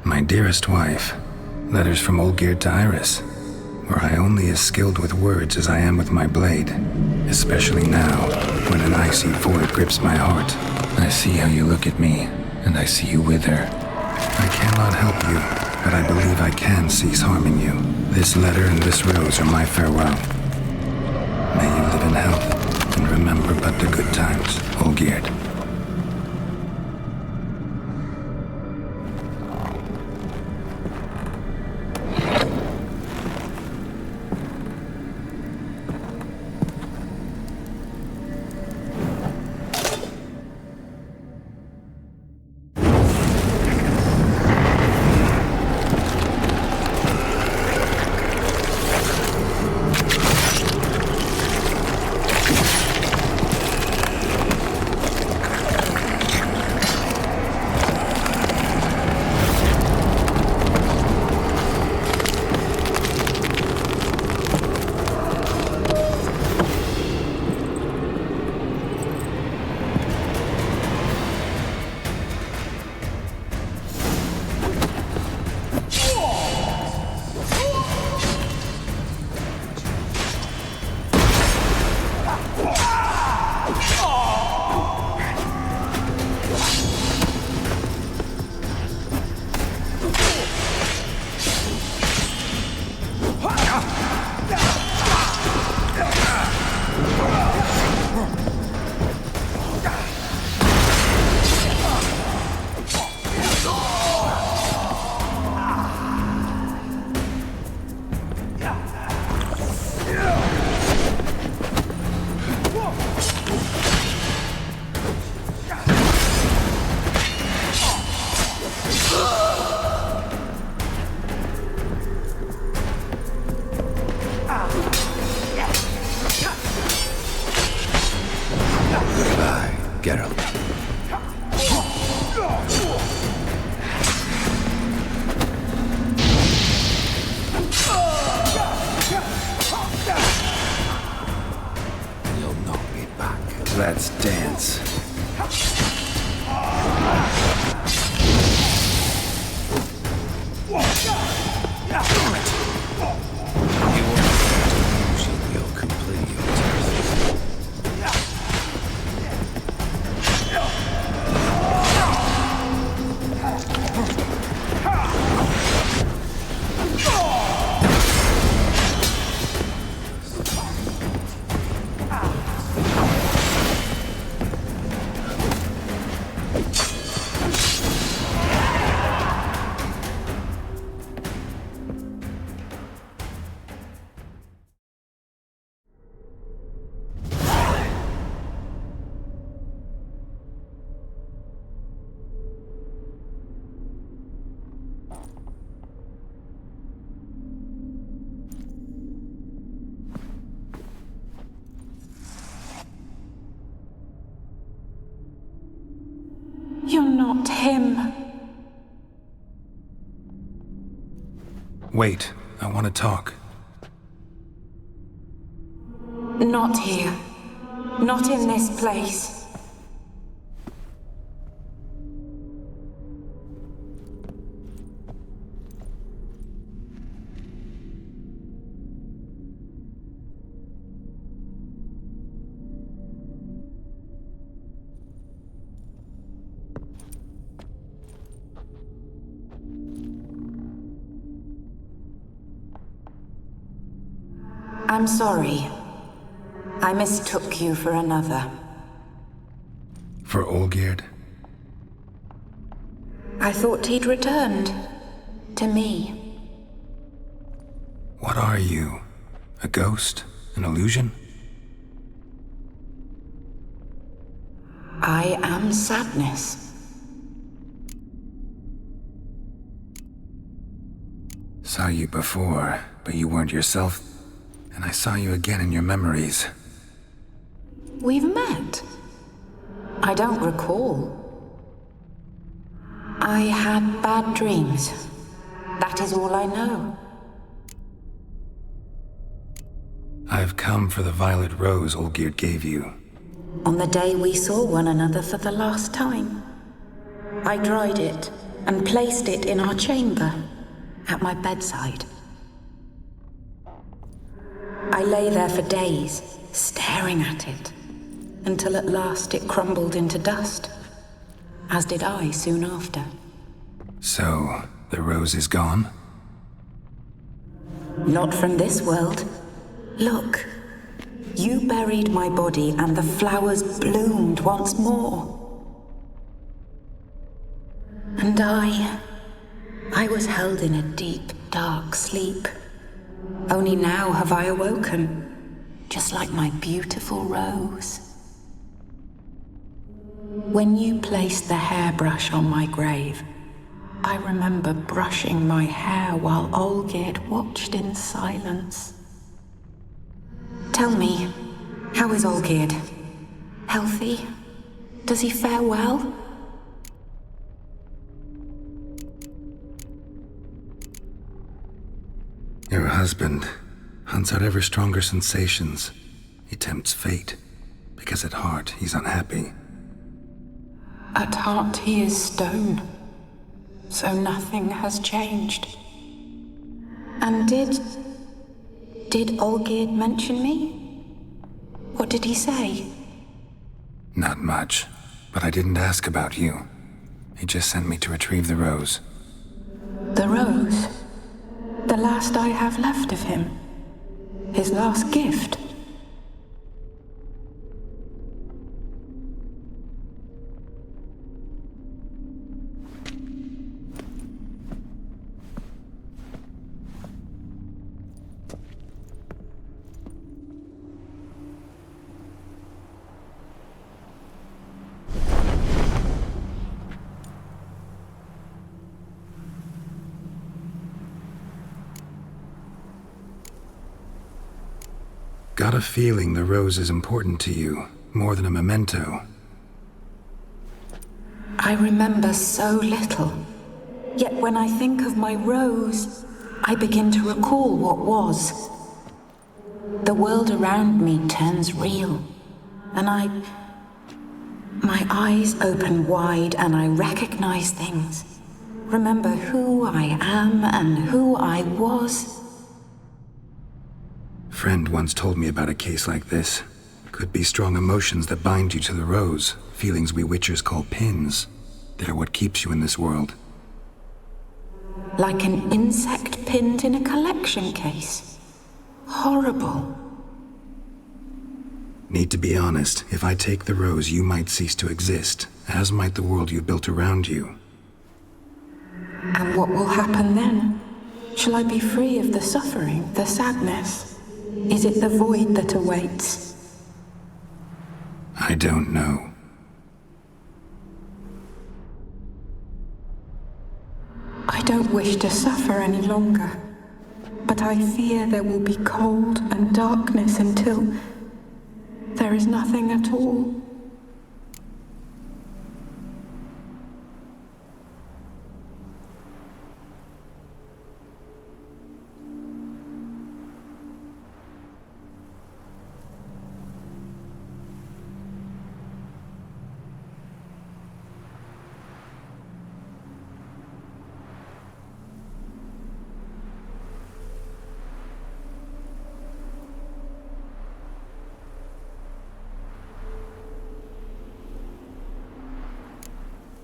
My dearest wife, letters from Olgierd to Iris. Were I only as skilled with words as I am with my blade, especially now, when an icy void grips my heart. I see how you look at me, and I see you wither. I cannot help you, but I believe I can cease harming you. This letter and this rose are my farewell. May you live in health, and remember but the good times, Olgierd. Geralt. You'll knock me back. Let's dance. You're not him. Wait, I want to talk. Not here. Not in this place. I'm sorry. I mistook you for another. For Olgierd? I thought he'd returned. To me. What are you? A ghost? An illusion? I am sadness. Saw you before, but you weren't yourself. And I saw you again in your memories. We've met. I don't recall. I had bad dreams. That is all I know. I've come for the violet rose Olgierd gave you. On the day we saw one another for the last time, I dried it and placed it in our chamber, at my bedside. I lay there for days, staring at it, until at last it crumbled into dust, as did I soon after. So, the rose is gone? Not from this world. Look, You buried my body and the flowers bloomed once more. And I was held in a deep, dark sleep. Only now have I awoken, just like my beautiful rose. When you placed the hairbrush on my grave, I remember brushing my hair while Olgierd watched in silence. Tell me, how is Olgierd? Healthy? Does he fare well? Your husband hunts out ever stronger sensations. He tempts fate, because at heart he's unhappy. At heart he is stone, so nothing has changed. And did Olgierd mention me? What did he say? Not much, but I didn't ask about you. He just sent me to retrieve the rose. The rose? The last I have left of him? His last gift? Got a feeling the rose is important to you, more than a memento. I remember so little. Yet when I think of my rose, I begin to recall what was. The world around me turns real, and my eyes open wide and I recognize things. Remember who I am and who I was. Friend once told me about a case like this. Could be strong emotions that bind you to the rose, feelings we witchers call pins. They're what keeps you in this world. Like an insect pinned in a collection case. Horrible. Need to be honest, if I take the rose, you might cease to exist, as might the world you built around you. And what will happen then? Shall I be free of the suffering, the sadness? Is it the void that awaits? I don't know. I don't wish to suffer any longer, but I fear there will be cold and darkness until there is nothing at all.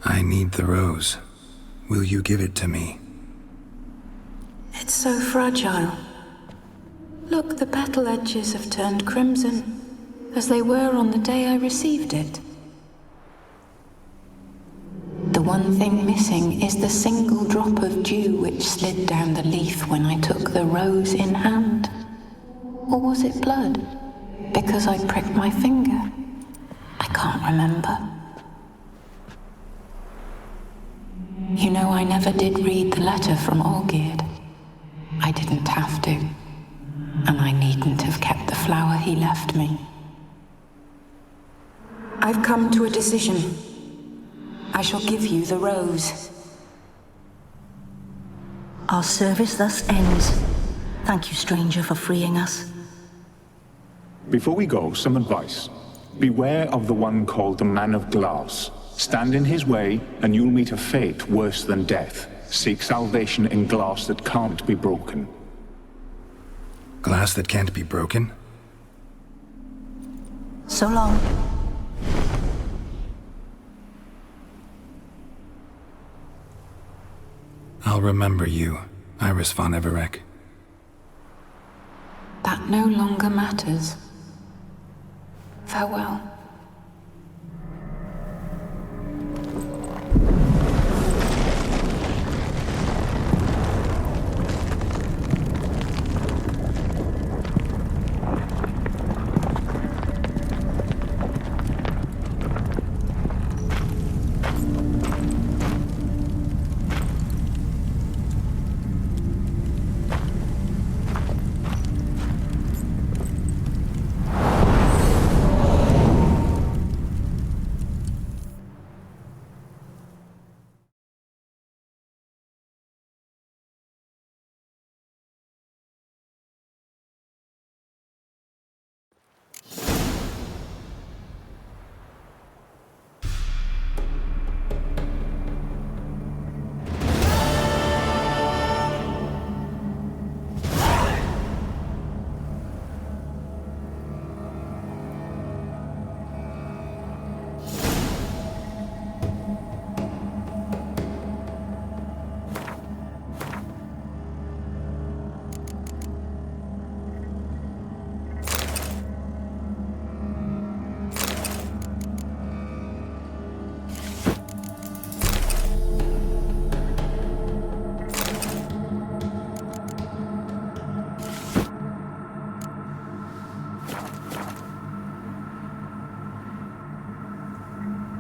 I need the rose. Will you give it to me? It's so fragile. Look, the petal edges have turned crimson, as they were on the day I received it. The one thing missing is the single drop of dew which slid down the leaf when I took the rose in hand. Or was it blood? Because I pricked my finger? I can't remember. You know, I never did read the letter from Olgierd. I didn't have to. And I needn't have kept the flower he left me. I've come to a decision. I shall give you the rose. Our service thus ends. Thank you, stranger, for freeing us. Before we go, some advice. Beware of the one called the Man of Glass. Stand in his way, and you'll meet a fate worse than death. Seek salvation in glass that can't be broken. Glass that can't be broken? So long. I'll remember you, Iris von Everec. That no longer matters. Farewell.